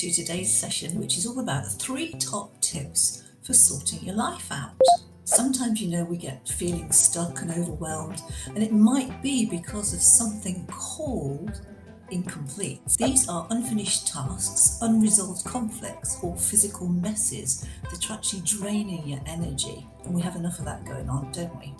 to today's session, which is all about 3 top tips for sorting your life out. Sometimes we get feeling stuck and overwhelmed, and it might be because of something called incomplete. These are unfinished tasks, unresolved conflicts, or physical messes that are actually draining your energy. And we have enough of that going on, don't we?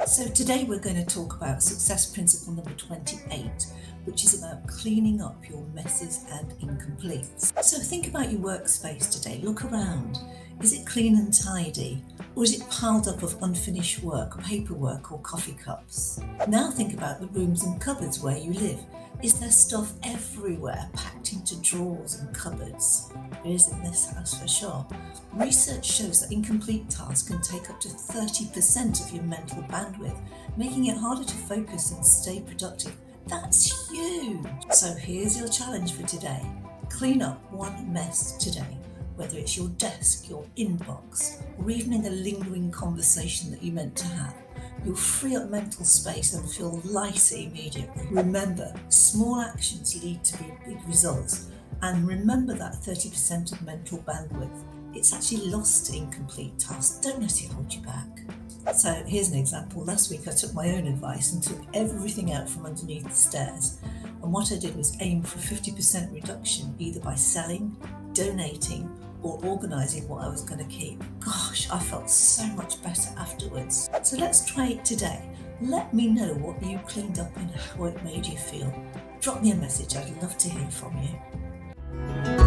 So today we're going to talk about success principle number 28, which is about cleaning up your messes and incompletes. So think about your workspace today. Look around. Is it clean and tidy? Or is it piled up of unfinished work, paperwork, or coffee cups? Now think about the rooms and cupboards where you live. Is there stuff everywhere packed into drawers and cupboards? There is in this house for sure. Research shows that incomplete tasks can take up to 30% of your mental bandwidth, making it harder to focus and stay productive. That's huge! So here's your challenge for today. Clean up one mess today, whether it's your desk, your inbox, or even in a lingering conversation that you meant to have. You'll free up mental space and feel lighter immediately. Remember, small actions lead to big results. And remember that 30% of mental bandwidth. It's actually lost to incomplete tasks. Don't let it hold you back. So here's an example. Last week I took my own advice and took everything out from underneath the stairs. And what I did was aim for a 50% reduction, either by selling, donating, or organising what I was going to keep. Gosh, I felt so much better afterwards. So let's try it today. Let me know what you cleaned up and how it made you feel. Drop me a message, I'd love to hear from you.